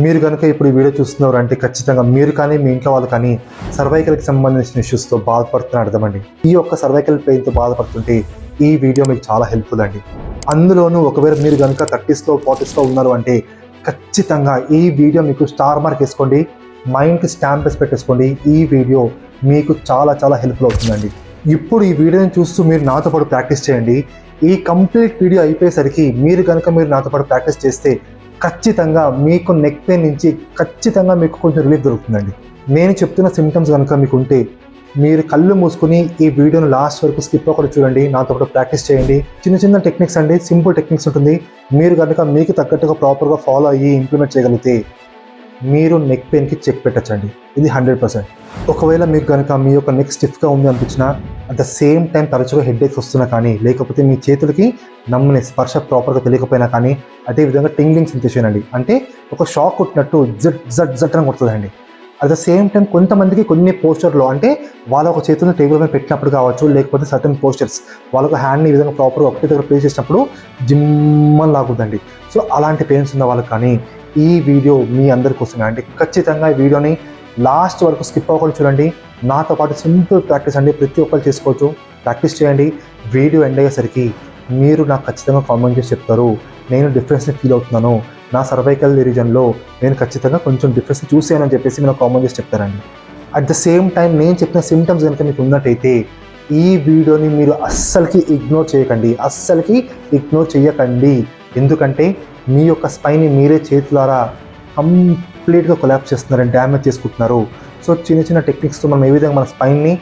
మీరు కనుక ఇప్పుడు ఈ వీడియో చూస్తున్నారు అంటే ఖచ్చితంగా మీరు కానీ మీ ఇంట్లో వాళ్ళు కానీ సర్వైకల్కి సంబంధించిన ఇష్యూస్తో బాధపడుతున్న అర్థమండి. ఈ యొక్క సర్వైకల్ పెయిన్తో బాధపడుతుంటే ఈ వీడియో మీకు చాలా హెల్ప్ఫుల్ అండి. అందులోనూ ఒకవేళ మీరు కనుక 30s లో 40s లో ఉన్నారు అంటే ఖచ్చితంగా ఈ వీడియో మీకు స్టార్ మార్క్ వేసుకోండి, మైండ్కి స్టాంప్ వేసి పెట్టేసుకోండి. ఈ వీడియో మీకు చాలా చాలా హెల్ప్ఫుల్ అవుతుందండి. ఇప్పుడు ఈ వీడియోని చూస్తూ మీరు నాతో పాటు ప్రాక్టీస్ చేయండి. ఈ కంప్లీట్ వీడియో అయిపోయేసరికి మీరు నాతో పాటు ప్రాక్టీస్ చేస్తే ఖచ్చితంగా మీకు నెక్ పెయిన్ నుంచి ఖచ్చితంగా మీకు కొంచెం రిలీఫ్ దొరుకుతుందండి. నేను చెప్తున్న సిమ్టమ్స్ కనుక మీకు ఉంటే మీరు కళ్ళు మూసుకుని ఈ వీడియోను లాస్ట్ వరకు స్కిప్ అవ్వకుండా చూడండి, నాతో పాటు ప్రాక్టీస్ చేయండి. చిన్న చిన్న టెక్నిక్స్ అండి, సింపుల్ టెక్నిక్స్ ఉంటుంది. మీరు కనుక మీకు తగ్గట్టుగా ప్రాపర్గా ఫాలో అయ్యి ఇంప్లిమెంట్ చేయగలిగితే మీరు నెక్ పెయిన్కి చెక్ పెట్టచ్చండి. ఇది 100%. ఒకవేళ మీకు కనుక మీ యొక్క నెక్ స్టిఫ్గా ఉంది అనిపించినా, అట్ ద సేమ్ టైం తరచుగా హెడ్ఏక్స్ వస్తున్నా కానీ, లేకపోతే మీ చేతులకి నమ్మని స్పర్శ ప్రాపర్గా తెలియకపోయినా కానీ, అదేవిధంగా టింగ్లింగ్ సెన్సేషన్ అండి, అంటే ఒక షాక్ కొట్టినట్టు జట్ జట్ జట్ అని కొడుతుందండి. అట్ ద సేమ్ టైం కొంతమందికి కొన్ని పోస్చర్లో అంటే వాళ్ళ ఒక చేతులను టేబుల్ మీద పెట్టినప్పుడు కావచ్చు, లేకపోతే సర్టన్ పోస్చర్స్ వాళ్ళకు హ్యాండ్ని ఈ విధంగా ప్రాపర్గా ఒకటి దగ్గర ప్లేస్ చేసినప్పుడు జిమ్మని లాగుద్దండి. సో అలాంటి పెయిన్స్ ఉన్న వాళ్ళకి కానీ ఈ వీడియో మీ అందరి కోసమే అండి. ఖచ్చితంగా ఈ వీడియోని లాస్ట్ వరకు స్కిప్ అవ్వకుండా చూడండి. నాతో పాటు సింపుల్ ప్రాక్టీస్ అండి, ప్రతి ఒక్కరు చేసుకోవచ్చు. ప్రాక్టీస్ చేయండి. వీడియో ఎండ్ అయ్యేసరికి మీరు నాకు ఖచ్చితంగా కామెంట్ చేసి చెప్తారు, నేను డిఫరెన్స్ని ఫీల్ అవుతున్నాను, నా సర్వైకల్ రీజన్లో నేను ఖచ్చితంగా కొంచెం డిఫరెన్స్ చూసానని చెప్పేసి మీరు కామెంట్ చేసి చెప్తారండి. అట్ ద సేమ్ టైం నేను చెప్పిన సిమ్టమ్స్ కనుక మీకు ఉన్నట్టయితే ఈ వీడియోని మీరు అస్సలకి ఇగ్నోర్ చేయకండి. ఎందుకంటే మీ యొక్క స్పైన్ని మీరే చేతులారా కంప్లీట్గా కొలాప్స్ చేస్తున్నారని, డ్యామేజ్ చేసుకుంటున్నారు. సో చిన్న చిన్న టెక్నిక్స్తో మనం ఏ విధంగా మన స్పైన్ని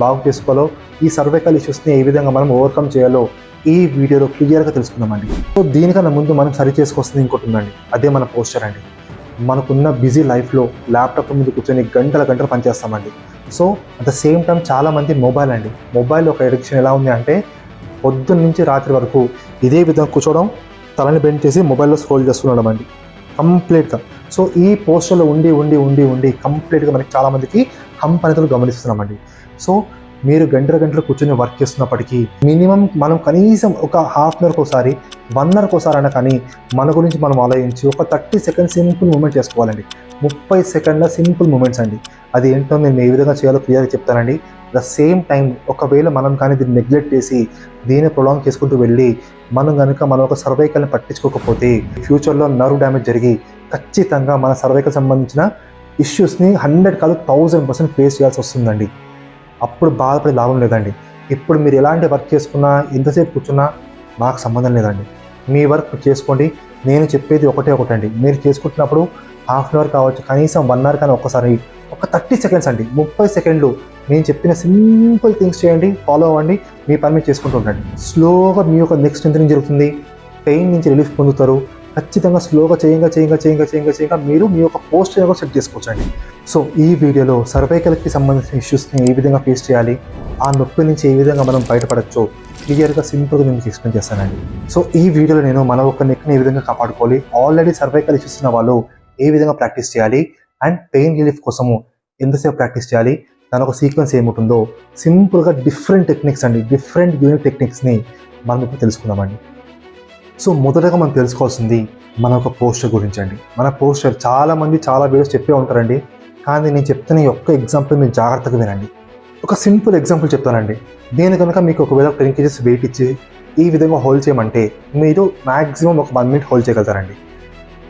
బాగు చేసుకోవాలో, ఈ సర్వైకల్ ఇష్యూస్ని ఏ విధంగా మనం ఓవర్కమ్ చేయాలో ఈ వీడియోలో క్లియర్గా తెలుసుకుందామండి. సో దీనికన్నా ముందు మనం సరి చేసుకోవాల్సింది ఇంకోటి ఉందండి, అదే మన పోస్చర్ అండి. మనకున్న బిజీ లైఫ్లో ల్యాప్టాప్ ముందు కూర్చొని గంటలు పనిచేస్తామండి. So at the same time చాలామంది మొబైల్ ఒక ఎడిక్షన్ ఎలా ఉంది అంటే పొద్దున్న నుంచి రాత్రి వరకు ఇదే విధంగా కూర్చోవడం, తలని బెండ్ చేసి మొబైల్లో స్క్రోల్ చేస్తున్నాం అండి కంప్లీట్గా. సో ఈ పోస్టర్లో ఉండి కంప్లీట్గా మనకి చాలామందికి హంప్ అనేది గమనిస్తున్నామండి. సో మీరు గంటలు కూర్చొని వర్క్ చేస్తున్నప్పటికీ మినిమం మనం కనీసం ఒక హాఫ్ అన్ అవర్కి ఒకసారి 1 అవర్కి ఒకసారి అయినా కానీ మన గురించి మనం ఆలోచించి ఒక 30 సెకండ్స్ సింపుల్ మూమెంట్ చేసుకోవాలండి. 30 సెకండ్ల సింపుల్ మూమెంట్స్ అండి. అది ఏంటో నేను ఏ విధంగా చేయాలో క్లియర్గా చెప్తానండి. ద సేమ్ టైం ఒకవేళ మనం కానీ దీన్ని నెగ్లెక్ట్ చేసి దీన్ని ప్రొలాంగ్ చేసుకుంటూ వెళ్ళి మనం ఒక సర్వైకల్ని పట్టించుకోకపోతే ఫ్యూచర్లో నర్వ్ డ్యామేజ్ జరిగి ఖచ్చితంగా మన సర్వైకల్ సంబంధించిన ఇష్యూస్ని 100 కాదు 1000% ఫేస్ చేయాల్సి వస్తుందండి. అప్పుడు బాధపడే లాభం లేదండి. ఇప్పుడు మీరు ఎలాంటి వర్క్ చేసుకున్నా, ఎంతసేపు కూర్చున్నా నాకు సంబంధం లేదండి. మీ వర్క్ చేసుకోండి. నేను చెప్పేది ఒకటండి, మీరు చేసుకుంటున్నప్పుడు హాఫ్ అన్ అవర్ కావచ్చు, కనీసం 1 అవర్ కానీ ఒక్కసారి ఒక 30 సెకండ్స్ అండి, 30 సెకండ్లు నేను చెప్పిన సింపుల్ థింగ్స్ చేయండి, ఫాలో అవ్వండి, మీ పని మీరు చేసుకుంటూ ఉండండి. స్లోగా మీ యొక్క నెక్స్ట్ స్ట్రెంథెనింగ్ జరుగుతుంది, పెయిన్ నుంచి రిలీఫ్ పొందుతారు. ఖచ్చితంగా స్లోగా చేయంగా మీరు మీ యొక్క పోస్చర్ కూడా సెట్ చేసుకోవచ్చండి. సో ఈ వీడియోలో సర్వైకల్కి సంబంధించిన ఇష్యూస్ని ఏ విధంగా ఫేస్ చేయాలి, ఆ నొప్పి నుంచి ఏ విధంగా మనం బయటపడచ్చో క్లియర్గా సింపుల్గా నేను మీకు ఎక్స్ప్లెయిన్ చేస్తానండి. సో ఈ వీడియోలో నేను మన ఒక నెక్ని ఏ విధంగా కాపాడుకోవాలి, ఆల్రెడీ సర్వైకల్ ఇష్యూస్ ఉన్న వాళ్ళు ఏ విధంగా ప్రాక్టీస్ చేయాలి, అండ్ పెయిన్ రిలీఫ్ కోసము ఎంతసేపు ప్రాక్టీస్ చేయాలి, దాని ఒక సీక్వెన్స్ ఏముంటుందో సింపుల్గా డిఫరెంట్ టెక్నిక్స్ అండి, డిఫరెంట్ యూనిక్ టెక్నిక్స్ని మనం ఇప్పుడు తెలుసుకుందామండి. సో మొదటగా మనం తెలుసుకోవాల్సింది మన ఒక పోస్చర్ గురించి అండి. మన పోస్చర్ చాలామంది చాలా వీడియోస్ చెప్పే ఉంటారండి, కానీ నేను చెప్తున్న ఈ ఒక్క ఎగ్జాంపుల్ మీరు జాగ్రత్తగా వినండి. ఒక సింపుల్ ఎగ్జాంపుల్ చెప్తానండి. నేను కనుక మీకు ఒకవేళ 10 kgs వెయిట్ ఇచ్చి ఈ విధంగా హోల్డ్ చేయమంటే మీరు మ్యాక్సిమం ఒక 1 minute హోల్డ్ చేయగలుగుతారండి.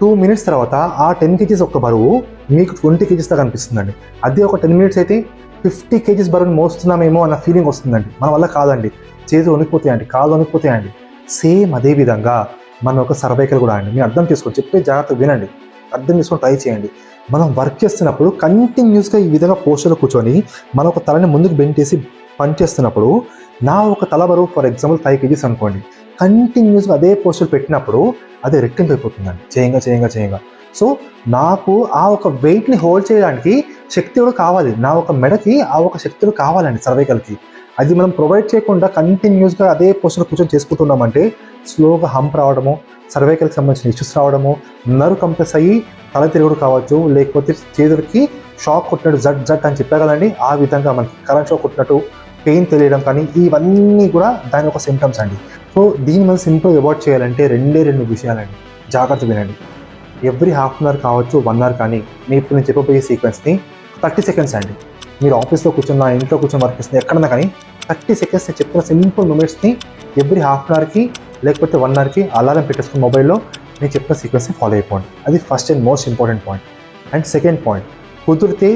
2 minutes తర్వాత ఆ 10 kgs ఒక్క బరువు మీకు 20 kgs దాకా అనిపిస్తుందండి. అదే ఒక 10 minutes అయితే 50 kgs బరువుని మోస్తున్నామేమో అన్న ఫీలింగ్ వస్తుందండి. మన వల్ల కాదండి, చేతులు వణికిపోతాయండి, కాళ్ళు వణికిపోతాయండి. సేమ్ అదే విధంగా మన ఒక సర్వైకల్ కూడా అండి. మీరు అర్థం చేసుకోండి, చెప్పే జాగ్రత్తగా వినండి, అర్థం చేసుకొని ట్రై చేయండి. మనం వర్క్ చేస్తున్నప్పుడు కంటిన్యూస్గా ఈ విధంగా పోస్చర్లో కూర్చొని మన ఒక తలని ముందుకు బెండ్ చేసి పని చేస్తున్నప్పుడు నా ఒక తల బరువు ఫర్ ఎగ్జాంపుల్ 5 kgs అనుకోండి, కంటిన్యూస్గా అదే పోస్చర్ పెట్టినప్పుడు అది రెట్టింపు అయిపోతుందండి చేయంగా. సో నాకు ఆ ఒక వెయిట్ని హోల్డ్ చేయడానికి శక్తి కూడా కావాలి, నా ఒక మెడకి ఆ ఒక శక్తి కూడా కావాలండి సర్వైకల్కి. అది మనం ప్రొవైడ్ చేయకుండా కంటిన్యూస్గా అదే పోస్చర్ కూర్చొని చేసుకుంటున్నామంటే స్లోగా హంప్ రావడము, సర్వైకల్కి సంబంధించిన ఇష్యూస్ రావడము, నర్వ్ కంప్రెస్ అయ్యి తల తిరుగుడు కావచ్చు, లేకపోతే చేతులకి షాక్ కొట్టినట్టు జట్ అని చెప్పారు కదండి, ఆ విధంగా మనకి కరెంట్ షాక్ కొట్టినట్టు పెయిన్ తెలియడం కానీ ఇవన్నీ కూడా దాని ఒక సిమ్టమ్స్ అండి. సో దీన్ని మనం సింపుల్గా అవాయిడ్ చేయాలంటే 2 విషయాలండి, జాగ్రత్త వినండి. ఎవ్రీ హాఫ్ అన్ అవర్ కావచ్చు, 1 అవర్ కానీ ఇప్పుడు నేను చెప్పబోయే సీక్వెన్స్ని 30 సెకండ్స్ అండి. మీరు ఆఫీస్లో కూర్చున్నా, ఇంట్లో కూర్చొని వర్క్ చేస్తున్నా, ఎక్కడన్నా కానీ 30 సెకండ్స్ నేను చెప్పిన సింపుల్ మూమెంట్స్ని ఎవ్రీ హాఫ్ అన్ అవర్కి లేకపోతే 1 అవర్కి అలారం పెట్టేసుకుని మొబైల్లో నేను చెప్పిన సీక్వెన్స్ని ఫాలో అయిపోండి. అది first and most important point. And second point, కుదిరితే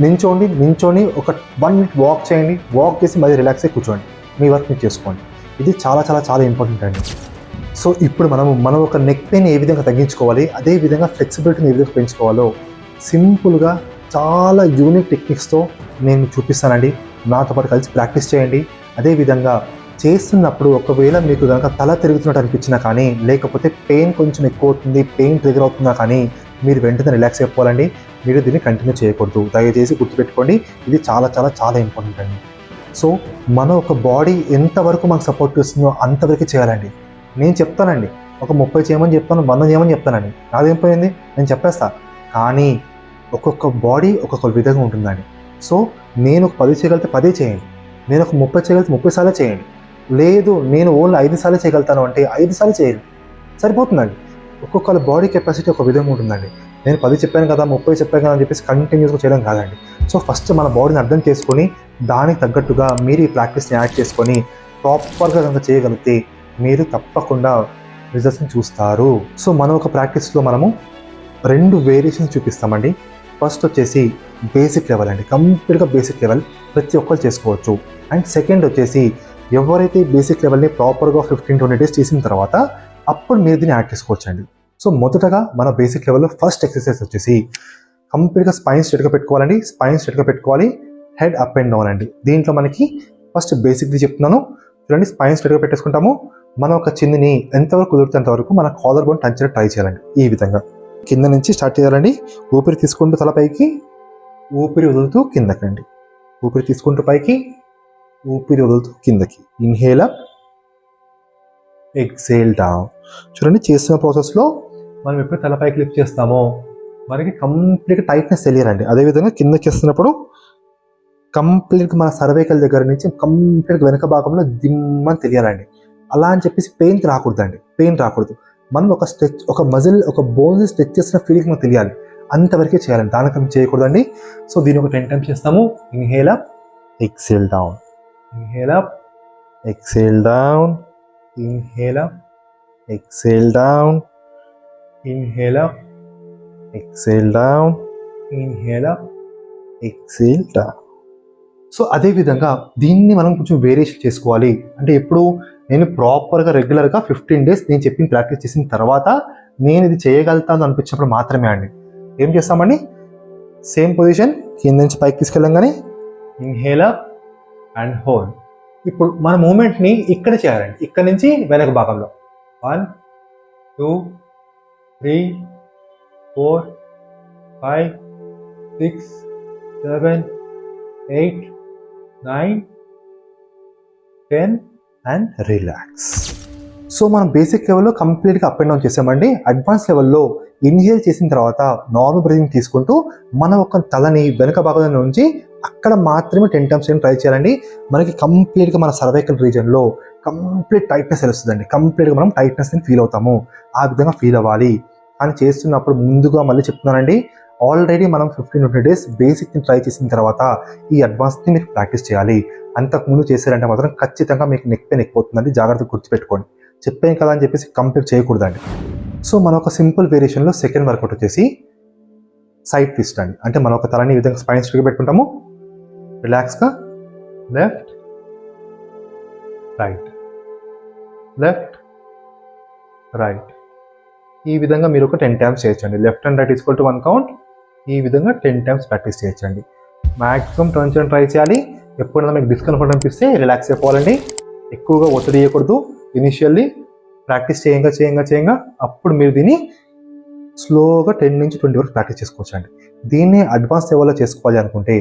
నించోని ఒక 1 మినిట్ వాక్ చేయండి. వాక్ చేసి మళ్ళీ రిలాక్స్ అయ్యి కూర్చోండి. మీ వర్క్ మీరు చేసుకోండి. ఇది చాలా చాలా చాలా ఇంపార్టెంట్ అండి. సో ఇప్పుడు మనం ఒక నెక్ పెయిన్ ఏ విధంగా తగ్గించుకోవాలి, అదే విధంగా ఫ్లెక్సిబిలిటీని ఏ విధంగా పెంచుకోవాలో సింపుల్గా చాలా యూనిక్ టెక్నిక్స్తో నేను చూపిస్తానండి. నాతో పాటు కలిసి ప్రాక్టీస్ చేయండి. అదేవిధంగా చేస్తున్నప్పుడు ఒకవేళ మీకు కనుక తల తిరుగుతున్నట్టు అనిపించినా కానీ, లేకపోతే పెయిన్ కొంచెం ఎక్కువ అవుతుంది, పెయిన్ ట్రిగర్ అవుతున్నా కానీ మీరు వెంటనే రిలాక్స్ అయిపోవాలండి. మీరు దీన్ని కంటిన్యూ చేయకూడదు. దయచేసి గుర్తుపెట్టుకోండి, ఇది చాలా చాలా చాలా ఇంపార్టెంట్ అండి. సో మన ఒక బాడీ ఎంతవరకు మనకు సపోర్ట్ చేస్తుందో అంతవరకు చేయాలండి. నేను చెప్తానండి, ఒక 30 చేయమని చెప్తాను, 100 చేయమని చెప్తానండి. నాదేం పోయింది, నేను చెప్పేస్తా. కానీ ఒక్కొక్క బాడీ ఒక్కొక్క విధంగా ఉంటుందండి. సో నేను ఒక 10 చేయగలిగితే 10 చేయండి. నేను ఒక 30 చేయగలిగితే 30 సార్లు చేయండి. లేదు నేను ఓన్లీ 5 సార్లు చేయగలుగుతాను అంటే 5 సార్లు చేయండి, సరిపోతుందండి. ఒక్కొక్కళ్ళ బాడీ కెపాసిటీ ఒక విధంగా ఉంటుందండి. నేను 10 చెప్పాను కదా, 30 చెప్పాను కదా అని చెప్పేసి కంటిన్యూస్గా చేయడం కాదండి. సో ఫస్ట్ మన బాడీని అర్థం చేసుకొని దానికి తగ్గట్టుగా మీరు ఈ ప్రాక్టీస్ని యాడ్ చేసుకొని ప్రాపర్గా కనుక చేయగలిగితే మీరు తప్పకుండా రిజల్ట్స్ని చూస్తారు. సో మనం ఒక ప్రాక్టీస్లో మనము 2 వేరియేషన్స్ చూపిస్తామండి. ఫస్ట్ వచ్చేసి బేసిక్ లెవెల్ అండి, కంప్లీట్గా బేసిక్ లెవెల్ ప్రతి ఒక్కరు చేసుకోవచ్చు. అండ్ సెకండ్ వచ్చేసి ఎవరైతే బేసిక్ లెవెల్ని ప్రాపర్గా 15-20 డేస్ చేసిన తర్వాత అప్పుడు మీరు దీన్ని యాడ్ చేసుకోవచ్చు అండి. సో మొదటగా మన బేసిక్ లెవెల్లో ఫస్ట్ ఎక్సర్సైజ్ వచ్చేసి కంప్లీట్గా స్పైన్ స్ట్రెయిట్గా పెట్టుకోవాలండి. స్పైన్ స్ట్రెయిట్గా పెట్టుకోవాలి, హెడ్ అప్ అండ్ డౌన్ అండి. దీంట్లో మనకి ఫస్ట్ బేసిక్ది చెప్తున్నాను చూడండి. స్పైన్ స్ట్రెయిట్గా పెట్టేసుకుంటాము. మనం ఒక చిన్నని ఎంతవరకు కుదురుతున్నంత వరకు మన కాలర్ బోన్ టచ్ ట్రై చేయాలండి. ఈ విధంగా కింద నుంచి స్టార్ట్ చేయాలండి. ఊపిరి తీసుకుంటూ తల పైకి, ఊపిరి వదులుతూ కిందకండి. ఊపిరి తీసుకుంటూ పైకి, ఊపిరి వదులుతూ కిందకి. Inhale up, exhale down. చూడండి, చేస్తున్న ప్రాసెస్లో మనం ఎప్పుడు తల పైకి లిఫ్ట్ చేస్తామో మనకి కంప్లీట్గా టైట్నెస్ తెలియాలండి. అదేవిధంగా కిందకి వేస్తున్నప్పుడు కంప్లీట్గా మన సర్వైకల్ దగ్గర నుంచి కంప్లీట్గా వెనక భాగంలో దిమ్మని తెలియాలండి. అలా అని చెప్పేసి పెయిన్ రాకూడదు. మనం ఒక స్ట్రెచ్, ఒక మజిల్, ఒక బోన్స్ స్ట్రెచ్ చేసిన ఫీలింగ్ మనకు తెలియాలి. అంతవరకే చేయాలండి, దానికన్నా చేయకూడదండి. సో దీన్ని ఒక 10 టైమ్స్ చేస్తాము. Inhale up, exhale down, inhale up, exhale down, inhale up, exhale down, inhale up, exhale down, inhale up, exhale down. So అదేవిధంగా దీన్ని మనం కొంచెం వేరియేషన్ చేసుకోవాలి. అంటే ఎప్పుడు నేను ప్రాపర్గా రెగ్యులర్గా 15 డేస్ నేను చెప్పిన ప్రాక్టీస్ చేసిన తర్వాత నేను ఇది చేయగలుగుతాను అనిపించినప్పుడు మాత్రమే అండి ఏం చేస్తామండి, సేమ్ పొజిషన్ కింద నుంచి పైకి తీసుకెళ్ళంగానే ఇన్హేల్ అప్ అండ్ హోల్డ్. ఇప్పుడు మన మూమెంట్ని ఇక్కడ చేయాలండి, ఇక్కడ నుంచి వెనక భాగంలో 1 2 3 4 5 6 7 8 9 10 అండ్ రిలాక్స్. సో మనం బేసిక్ లెవెల్లో కంప్లీట్గా అప్ అండ్ డౌన్ చేసామండి. అడ్వాన్స్ లెవెల్లో ఇన్హేల్ చేసిన తర్వాత నార్మల్ బ్రీతింగ్ తీసుకుంటూ మన ఒక తలని వెనుక భాగంలో నుంచి అక్కడ మాత్రమే 10 టైమ్స్ ట్రై చేయాలండి. మనకి కంప్లీట్గా మన సర్వైకల్ రీజన్లో కంప్లీట్ టైట్నెస్ తెలుస్తుందండి. కంప్లీట్గా మనం టైట్నెస్ని ఫీల్ అవుతాము. ఆ విధంగా ఫీల్ అవ్వాలి. అని చేస్తున్నప్పుడు ముందుగా మళ్ళీ చెప్తున్నానండి, ఆల్రెడీ మనం 15-20 డేస్ బేసిక్ని ట్రై చేసిన తర్వాత ఈ అడ్వాన్స్ని మీరు ప్రాక్టీస్ చేయాలి. అంతకుముందు చేశారంటే మాత్రం ఖచ్చితంగా మీకు నెక్ పెయిన్ ఎక్కువవుతుందండి. జాగ్రత్తగా గుర్తుపెట్టుకోండి. చెప్పాను కదా అని చెప్పేసి కంప్లీట్ చేయకూడదండి. సో మన ఒక సింపుల్ వేరియేషన్లో సెకండ్ వర్కౌట్ వచ్చేసి సైడ్ ట్విస్ట్ అండి. అంటే మన ఒక తలని ఈ విధంగా స్పైన్ స్ట్రెయిట్గా పెట్టుకుంటాము, రిలాక్స్గా లెఫ్ట్ రైట్, లెఫ్ట్ రైట్. ఈ విధంగా మీరు ఒక 10 టైమ్స్ చేయొచ్చండి. Left and right equal to 1 count. ఈ విధంగా 10 టైమ్స్ ప్రాక్టీస్ చేయొచ్చండి. మ్యాక్సిమం 10 ట్రై చేయాలి. ఎప్పుడైనా మీకు డిస్కంఫర్ట్ అనిపిస్తే రిలాక్స్ అయిపోవాలండి. ఎక్కువగా ఒత్తిడి చేయకూడదు. ఇనిషియల్లీ ప్రాక్టీస్ చేయంగా అప్పుడు మీరు దీన్ని స్లోగా 10-20 వరకు ప్రాక్టీస్ చేసుకోవచ్చండి. దీన్ని అడ్వాన్స్ లెవెల్లో చేసుకోవాలి అనుకుంటే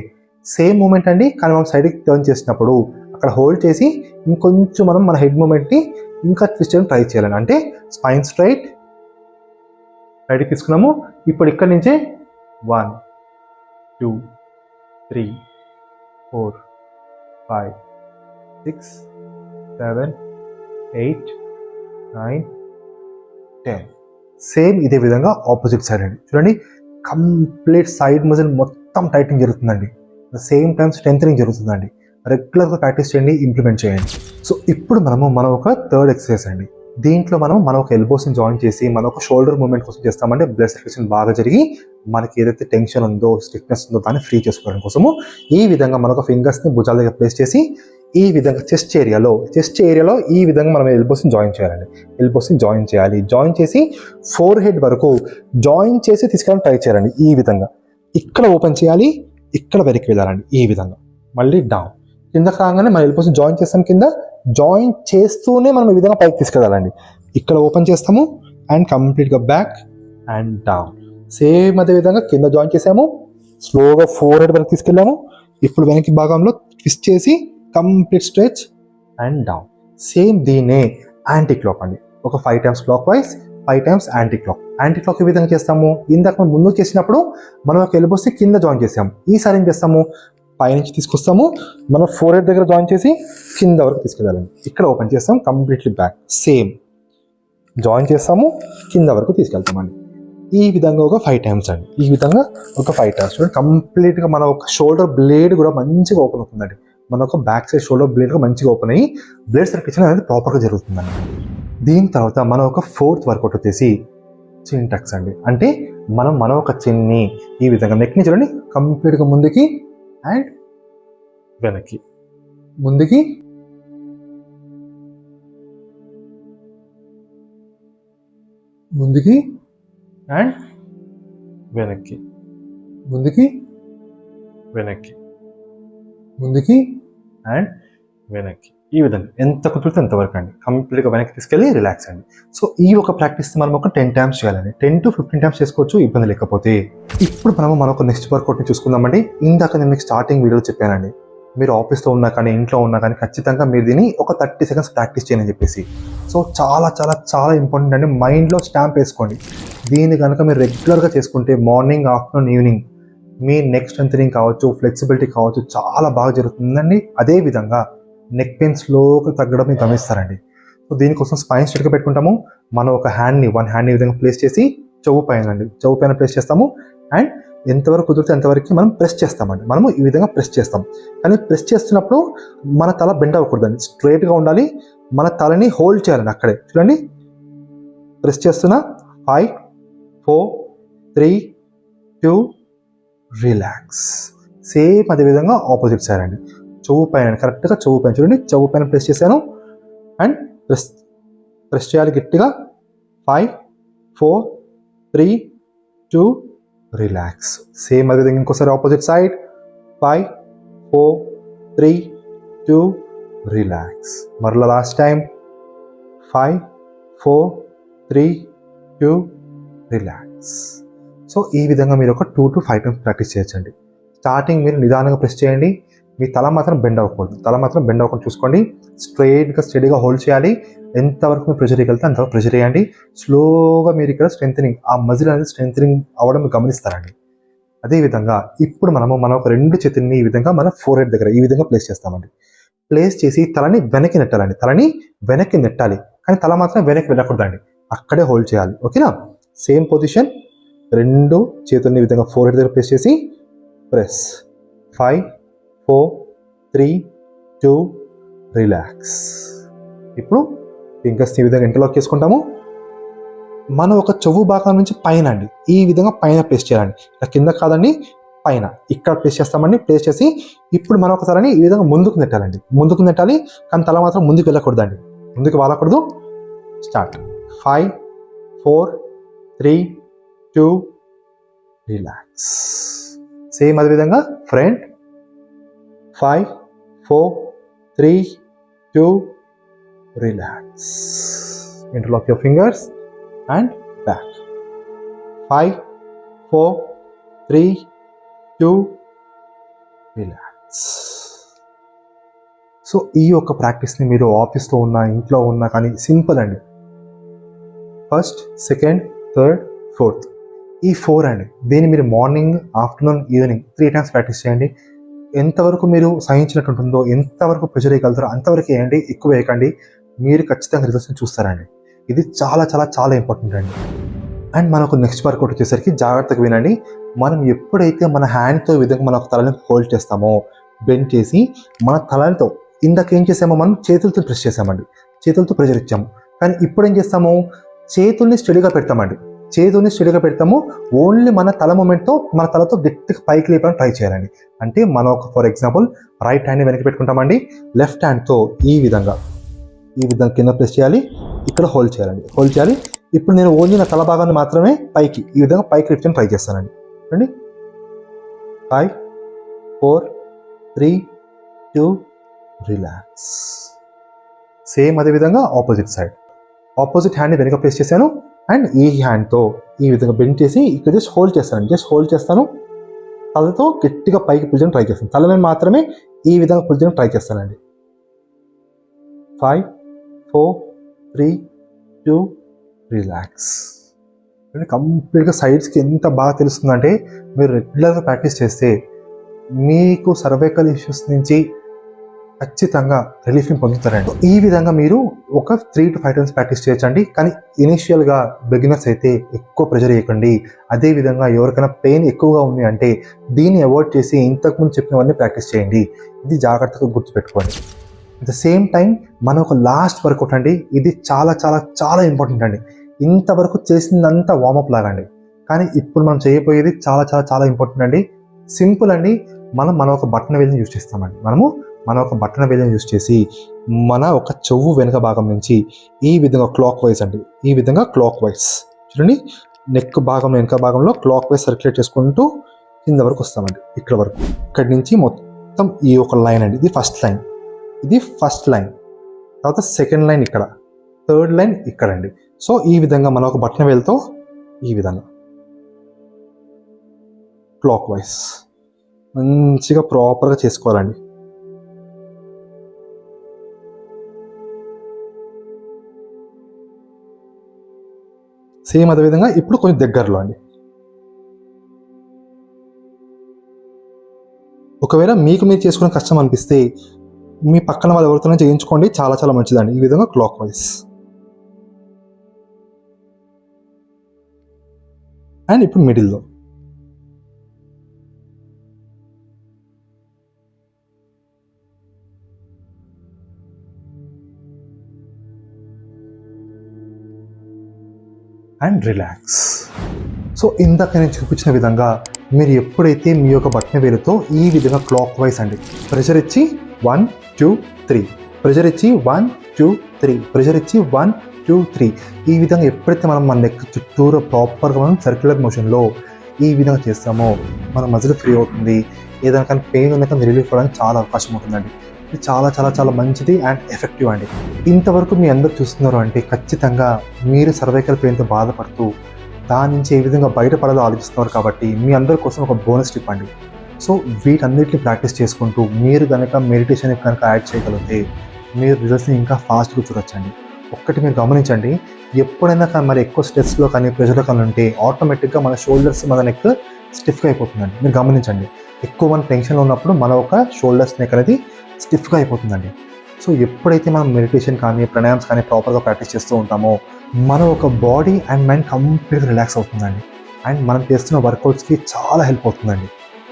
సేమ్ మూమెంట్ అండి, కానీ మనం సైడ్కి టర్న్ చేసినప్పుడు అక్కడ హోల్డ్ చేసి ఇంకొంచెం మనం మన హెడ్ మూమెంట్ని ఇంకా ట్విస్ట్ చేయడం ట్రై చేయాలండి. అంటే స్పైన్ స్ట్రైట్ రైట్కి తీసుకున్నాము. ఇప్పుడు ఇక్కడ నుంచే 1 2 3 4 5 6 7 8 9 10. సేమ్ ఇదే విధంగా ఆపోజిట్ సైడ్ అండి. చూడండి, కంప్లీట్ సైడ్ మజిల్ మొత్తం టైటింగ్ జరుగుతుందండి. సేమ్ టైం స్ట్రెంథనింగ్ జరుగుతుందండి. రెగ్యులర్గా ప్రాక్టీస్ చేయండి, ఇంప్లిమెంట్ చేయండి. సో ఇప్పుడు మనం ఒక థర్డ్ ఎక్సర్సైజ్ అండి. దీంట్లో మనం ఒక ఎల్బోస్ని జాయిన్ చేసి మనం ఒక షోల్డర్ మూవ్మెంట్ కోసం చేస్తామంటే బ్లడ్ సర్క్యులేషన్ బాగా జరిగి మనకి ఏదైతే టెన్షన్ ఉందో, స్టిఫ్నెస్ ఉందో దాన్ని ఫ్రీ చేసుకోవడం కోసము ఈ విధంగా మన ఒక ఫింగర్స్ని భుజాల దగ్గర ప్లేస్ చేసి ఈ విధంగా చెస్ట్ ఏరియాలో ఈ విధంగా మనం ఎల్బోస్ని జాయిన్ చేయాలండి. ఎల్బోస్ని జాయిన్ చేయాలి. జాయిన్ చేసి ఫోర్ హెడ్ వరకు జాయిన్ చేసి తీసుకెళ్ళడానికి ట్రై చేయాలండి. ఈ విధంగా ఇక్కడ ఓపెన్ చేయాలి, ఇక్కడ వెనక్కి వెళ్ళాలండి. ఈ విధంగా మళ్ళీ డౌన్, కిందకి రాగానే మన ఎల్బోస్ని జాయిన్ చేస్తాం, కింద జాయిన్ చేస్తూనే మనం ఈ విధంగా పైకి తీసుకెళ్ళాలండి. ఇక్కడ ఓపెన్ చేస్తాము అండ్ కంప్లీట్గా బ్యాక్ అండ్ డౌన్. సేమ్ అదే విధంగా కింద జాయిన్ చేసాము, స్లోగా ఫోర్ హెడ్ వరకు తీసుకెళ్ళాము. ఇప్పుడు వెనక్కి భాగంలో ట్విస్ట్ చేసి complete stretch and down. Same దీన్నే యాంటీ క్లాక్ అండి. ఒక 5 times clockwise, 5 times anti clock. Anti clock ఏ విధంగా చేస్తాము? ఇందాక మనం ముందుకు చేసినప్పుడు మనం ఒక ఎల్బోస్ని కింద జాయిన్ చేసాము. ఈసారి ఏం చేస్తాము? పైనుంచి తీసుకొస్తాము, మనం ఫోర్ హెడ్ దగ్గర జాయిన్ చేసి కింద వరకు తీసుకెళ్ళాలండి. ఇక్కడ ఓపెన్ చేస్తాం, కంప్లీట్లీ బ్యాక్. సేమ్ జాయిన్ చేస్తాము, కింద వరకు తీసుకెళ్తామండి. ఈ విధంగా ఒక 5 times అండి. ఈ విధంగా ఒక 5 times చూడండి. కంప్లీట్గా మన ఒక షోల్డర్ బ్లేడ్ కూడా మంచిగా ఓపెన్ అవుతుందండి. మన ఒక బ్యాక్ సైడ్ షోల్డర్ బ్లేడ్ కూడా మంచిగా ఓపెన్ అయ్యి బ్లేడ్ సర్క్యులేషన్ అనేది ప్రాపర్గా జరుగుతుందండి. దీని తర్వాత మనం ఒక 4th వర్కౌట్ వచ్చేసి చిన్ టక్స్ అండి. అంటే మనం ఒక చిన్ని ఈ విధంగా నెక్ని చూడండి, కంప్లీట్గా ముందుకి అండ్ వెనక్కి, ముందుకి ముందుకి అండ్ వెనక్కి, ముందుకి వెనక్కి, ముందుకి అండ్ వెనక్కి. ఈ విధంగా ఎంత కుదిరితే అంతవరకు అండి. కంప్లీట్గా వెనక్కి తీసుకెళ్ళి రిలాక్స్ అండి. సో ఈ ఒక ప్రాక్టీస్ మనం ఒక 10 times చేయాలండి. 10 to 15 times చేసుకోవచ్చు, ఇబ్బంది లేకపోతే. ఇప్పుడు మనం ఒక నెక్స్ట్ వర్కౌట్ని చూసుకుందామండి. ఇందాక నేను మీకు స్టార్టింగ్ వీడియోలో చెప్పానండి, మీరు ఆఫీస్లో ఉన్నా కానీ ఇంట్లో ఉన్నా కానీ ఖచ్చితంగా మీరు దీన్ని ఒక 30 seconds ప్రాక్టీస్ చేయని చెప్పేసి. సో చాలా చాలా చాలా ఇంపార్టెంట్ అండి. మైండ్లో స్టాంప్ వేసుకోండి. దీన్ని కనుక మీరు రెగ్యులర్గా చేసుకుంటే మార్నింగ్, ఆఫ్టర్నూన్, ఈవినింగ్ మీ నెక్ స్ట్రెంథనింగ్ కావచ్చు, ఫ్లెక్సిబిలిటీ కావచ్చు, చాలా బాగా జరుగుతుందండి. అదేవిధంగా నెక్ పెయిన్ స్లోగా తగ్గడం మీరు గమనిస్తారండి. సో దీనికోసం స్పైన్ స్ట్రెయిట్గా పెట్టుకుంటాము. మనం ఒక వన్ హ్యాండ్ని ఈ విధంగా ప్లేస్ చేసి చెవు పైన ప్లేస్ చేస్తాము అండ్ ఎంతవరకు కుదిరితే అంతవరకు మనం ప్రెస్ చేస్తామండి. మనము ఈ విధంగా ప్రెస్ చేస్తాం. కానీ ప్రెస్ చేస్తున్నప్పుడు మన తల బెండ్ అవ్వకూడదండి, స్ట్రైట్గా ఉండాలి. మన తలని హోల్డ్ చేయాలండి అక్కడే. చూడండి, ప్రెస్ చేస్తున్నా. 5, 4, 3, 2, రిలాక్స్. సేమ్ అదేవిధంగా ఆపోజిట్ సైడ్ అండి. చెవు పైన, కరెక్ట్గా చెవు పైన చూడండి, చెవు పైన ప్రెస్ చేశాను అండ్ ప్రెస్ చేయాలి గట్టిగా. 5, 4, 3, 2, రిలాక్స్. సేమ్ అదేవిధంగా ఇంకోసారి ఆపోజిట్ సైడ్. 5, 4, 3, 2, రిలాక్స్. మరలా లాస్ట్ టైం. 5, 4, 3, 2, రిలాక్స్. సో ఈ విధంగా మీరు ఒక 2 to 5 times ప్రాక్టీస్ చేయొచ్చండి. స్టార్టింగ్ మీరు నిదానంగా ప్రెస్ చేయండి. మీ తల మాత్రం బెండ్ అవ్వకూడదు. తల మాత్రం బెండ్ అవ్వకుండా చూసుకోండి. స్టడీగా హోల్డ్ చేయాలి. ఎంతవరకు మీరు ప్రెషర్ వెళ్తే అంతవరకు ప్రెషర్ చేయండి. స్లోగా మీరు ఇక్కడ స్ట్రెంథనింగ్, ఆ మజిల్ అనేది స్ట్రెంథనింగ్ అవ్వడం మీరు గమనిస్తారండి. అదేవిధంగా ఇప్పుడు మనం ఒక 2 చేతుల్ని ఈ విధంగా మన ఫోర్ హెడ్ దగ్గర ఈ విధంగా ప్లేస్ చేస్తామండి. ప్లేస్ చేసి తలని వెనక్కి నెట్టాలండి. తలని వెనక్కి నెట్టాలి, కానీ తల మాత్రం వెనక్కి వెళ్ళకూడదండి. అక్కడే హోల్డ్ చేయాలి. ఓకేనా? Same position. 2 చేతుల్ని ఈ విధంగా ఫోర్ హెడ్ దగ్గర ప్లేస్ చేసి ప్రెస్. 5, 4, 3, 2, రిలాక్స్. ఇప్పుడు ఫింగర్స్ ఈ విధంగా ఇంటర్లాక్ చేసుకుంటాము. మనం ఒక చెవు భాగం నుంచి పైన అండి ఈ విధంగా పైన ప్లేస్ చేయాలండి. ఇలా కింద కాదండి, పైన ఇక్కడ ప్లేస్ చేస్తామండి. ప్లేస్ చేసి ఇప్పుడు మనం ఒక తలని ఈ విధంగా ముందుకు నెట్టాలండి. ముందుకు నెట్టాలి, కానీ తల మాత్రం ముందుకు వెళ్ళకూడదండి, ముందుకు వాలకూడదు. స్టార్ట్. 5, 4, 3, 2, రిలాక్స్. సేమ్ అదేవిధంగా front. 5, 4, 3, 2, relax. Interlock your fingers and back. 5, 4, 3, 2, relax. So ఈ యొక్క ప్రాక్టీస్ని మీరు ఆఫీస్లో ఉన్నా, ఇంట్లో ఉన్నా కానీ సింపుల్ అండి. ఫస్ట్, సెకండ్, థర్డ్, ఫోర్త్, ఈ 4 అండి. దీన్ని మీరు morning, afternoon, evening 3 times practice చేయండి. ఎంతవరకు మీరు సహించినట్టు ఉంటుందో, ఎంతవరకు ప్రెషర్ వేయగలుగుతారో అంతవరకు వేయండి. ఎక్కువ వేయకండి. మీరు ఖచ్చితంగా రిజల్ట్స్ని చూస్తారండి. ఇది చాలా చాలా చాలా ఇంపార్టెంట్ అండి. అండ్ మనకు నెక్స్ట్ వర్కౌట్ వచ్చేసరికి జాగ్రత్తగా వినండి. మనం ఎప్పుడైతే మన హ్యాండ్తో ఈ విధంగా మన తలని హోల్డ్ చేస్తామో, బెండ్ చేసి మన తలతో ఇందాక ఏం చేసామో మనం చేతులతో ప్రెస్ చేసామండి, చేతులతో ప్రెషర్ ఇచ్చాము. కానీ ఇప్పుడు ఏం చేస్తాము, చేతుల్ని స్టడీగా పెడతామండి. చేతుల్ని స్టడీగా పెడతాము. ఓన్లీ మన తల మూమెంట్తో మన తలతో గట్టిగా పైకి లేపడానికి ట్రై చేయాలండి. అంటే మనం ఒక ఫర్ ఎగ్జాంపుల్ రైట్ హ్యాండ్ని వెనక్కి పెట్టుకుంటామండి, లెఫ్ట్ హ్యాండ్తో ఈ విధంగా కింద ప్రెస్ చేయాలి, ఇక్కడ హోల్డ్ చేయాలండి, హోల్డ్ చేయాలి. ఇప్పుడు నేను ఓన్లీ నా తల భాగాన్ని మాత్రమే పైకి ఈ విధంగా పైకి లిఫ్ట్ ట్రై చేస్తానండి. చూడండి, 5 4 3 2 రిలాక్స్. సేమ్ అదేవిధంగా ఆపోజిట్ సైడ్, ఆపోజిట్ హ్యాండ్ని వెనక ప్రెస్ చేశాను అండ్ ఈ హ్యాండ్తో ఈ విధంగా బెండ్ చేసి ఇక్కడ జస్ట్ హోల్డ్ చేస్తాను, జస్ట్ హోల్డ్ చేస్తాను. తలతో గట్టిగా పైకి పుల్చడానికి ట్రై చేస్తాను, తలని మాత్రమే ఈ విధంగా పుల్చడానికి ట్రై చేస్తానండి. 5 4 3 2 రిలాక్స్. కంప్లీట్గా సైడ్స్కి ఎంత బాగా తెలుస్తుందంటే మీరు రెగ్యులర్గా ప్రాక్టీస్ చేస్తే మీకు సర్వైకల్ ఇష్యూస్ నుంచి ఖచ్చితంగా రిలీఫ్ని పొందుతారండి. ఈ విధంగా మీరు ఒక 3 to 5 టైమ్స్ ప్రాక్టీస్ చేయొచ్చండి. కానీ ఇనిషియల్గా బిగినర్స్ అయితే ఎక్కువ ప్రెషర్ చేయకండి. అదేవిధంగా ఎవరికైనా పెయిన్ ఎక్కువగా ఉంది అంటే దీన్ని అవాయిడ్ చేసి ఇంతకుముందు చెప్పినవన్నీ ప్రాక్టీస్ చేయండి. ఇది జాగ్రత్తగా గుర్తుపెట్టుకోండి. అట్ ద సేమ్ టైం మన ఒక లాస్ట్ వర్కౌట్ అండి, ఇది చాలా చాలా చాలా ఇంపార్టెంట్ అండి. ఇంతవరకు చేసిందంతా వార్మప్ లాగండి, కానీ ఇప్పుడు మనం చేయబోయేది చాలా చాలా చాలా ఇంపార్టెంట్ అండి. సింపుల్ అండి. మన ఒక బటన్ వేలిని యూజ్ చేస్తామండి. మన ఒక బటన్ వేలిని యూజ్ చేసి మన ఒక చెవు వెనుక భాగం నుంచి ఈ విధంగా క్లాక్ వైజ్ అండి, ఈ విధంగా క్లాక్ వైజ్ చూడండి, నెక్ భాగం వెనుక భాగంలో క్లాక్ వైజ్ సర్క్యులేట్ చేసుకుంటూ కింద వరకు వస్తామండి. ఇక్కడ వరకు, ఇక్కడి నుంచి మొత్తం ఈ ఒక లైన్ అండి, ఇది ఫస్ట్ లైన్, ఇది ఫస్ట్ లైన్, తర్వాత సెకండ్ లైన్ ఇక్కడ, థర్డ్ లైన్ ఇక్కడ అండి. సో ఈ విధంగా మనం ఒక బటన్ వేలుతో ఈ విధంగా క్లాక్ వైజ్ మంచిగా ప్రాపర్గా చేసుకోవాలండి. సేమ్ అదేవిధంగా ఇప్పుడు కొంచెం దగ్గరలో అండి. ఒకవేళ మీకు మీరు చేసుకునే కష్టం అనిపిస్తే మీ పక్కన వాళ్ళు ఎవరితోనే చేయించుకోండి, చాలా చాలా మంచిదండి. ఈ విధంగా క్లాక్ వైజ్. అండ్ ఇప్పుడు మిడిల్లో అండ్ రిలాక్స్. సో ఇందాక నేను చూపించిన విధంగా మీరు ఎప్పుడైతే మీ యొక్క బటన్ వేలుతో ఈ విధంగా క్లాక్ వైజ్ అండి ప్రెషర్ ఇచ్చి 1 2 3, ప్రెషర్ ఇచ్చి 1 2 3, ప్రెషర్ ఇచ్చి 1 2 3, ఈ విధంగా ఎప్పుడైతే మనం మన నెక్ చుట్టూరు ప్రాపర్గా మనం సర్క్యులర్ మోషన్లో ఈ విధంగా చేస్తామో మన మజిల్ ఫ్రీ అవుతుంది. ఏదైనా కానీ పెయిన్ ఉన్నా కానీ రిలీఫ్ అవ్వడానికి చాలా అవకాశం ఉంటుందండి. ఇది చాలా చాలా చాలా మంచిది అండ్ ఎఫెక్టివ్ అండి. ఇంతవరకు మీ అందరు చూస్తున్నారు అంటే ఖచ్చితంగా మీరు సర్వైకల్ పెయిన్తో బాధపడుతూ దాని నుంచి ఏ విధంగా బయటపడాలో ఆలోచిస్తున్నారు. కాబట్టి మీ అందరి కోసం ఒక బోనస్ టిప్ అండి. సో వీటన్నిటిని ప్రాక్టీస్ చేసుకుంటూ మీరు కనుక మెడిటేషన్ కనుక యాడ్ చేయగలిగితే మీరు రిజల్ట్స్ని ఇంకా ఫాస్ట్గా చూడొచ్చండి. ఒక్కటి మీరు గమనించండి, ఎప్పుడైనా కానీ మరి ఎక్కువ స్ట్రెస్లో కానీ ప్రెషర్లో కానీ ఉంటే ఆటోమేటిక్గా మన షోల్డర్స్ మన నెక్ స్టిఫ్గా అయిపోతుందండి. మీరు గమనించండి, ఎక్కువ మన టెన్షన్లో ఉన్నప్పుడు మన ఒక షోల్డర్స్ నెక్ అనేది స్టిఫ్గా అయిపోతుందండి. సో ఎప్పుడైతే మనం మెడిటేషన్ కానీ ప్రాణాయామ్స్ కానీ ప్రాపర్గా ప్రాక్టీస్ చేస్తూ ఉంటామో మన ఒక బాడీ అండ్ మైండ్ కంప్లీట్గా రిలాక్స్ అవుతుందండి. అండ్ మనం చేస్తున్న వర్కౌట్స్కి చాలా హెల్ప్ అవుతుందండి.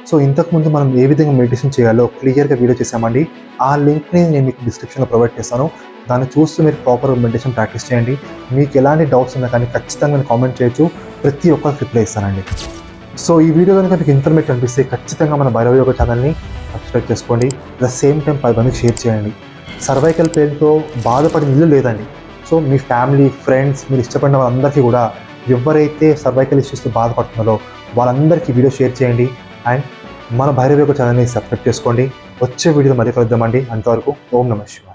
సో ఇంతకుముందు మనం ఏ విధంగా మెడిటేషన్ చేయాలో క్లియర్గా వీడియో చేసామండి. ఆ లింక్ని నేను మీకు డిస్క్రిప్షన్లో ప్రొవైడ్ చేస్తాను. దాన్ని చూస్తూ మీరు ప్రాపర్ మెడిటేషన్ ప్రాక్టీస్ చేయండి. మీకు ఎలాంటి డౌట్స్ ఉన్నా కానీ ఖచ్చితంగా నేను కామెంట్ చేయొచ్చు, ప్రతి ఒక్కరికి రిప్లై ఇస్తానండి. సో ఈ వీడియో కనుక మీకు ఇన్ఫర్మేటివ్ అనిపిస్తే ఖచ్చితంగా మన భైరవ యోగా ఛానల్ని సబ్స్క్రైబ్ చేసుకోండి. అట్ ద సేమ్ టైం 10 మందికి షేర్ చేయండి. సర్వైకల్ పెయిన్తో బాధపడిన ఇల్లు లేదండి. సో మీ ఫ్యామిలీ, ఫ్రెండ్స్, మీరు ఇష్టపడిన వాళ్ళందరికీ కూడా ఎవరైతే సర్వైకల్ ఇష్యూస్తో బాధపడుతున్నారో వాళ్ళందరికీ వీడియో షేర్ చేయండి. అండ్ మన భైరవ యోగా ఛానల్ని సబ్స్క్రైబ్ చేసుకోండి. వచ్చే వీడియో మళ్ళీ కలుద్దామండి. అంతవరకు ఓం నమః శివాయ.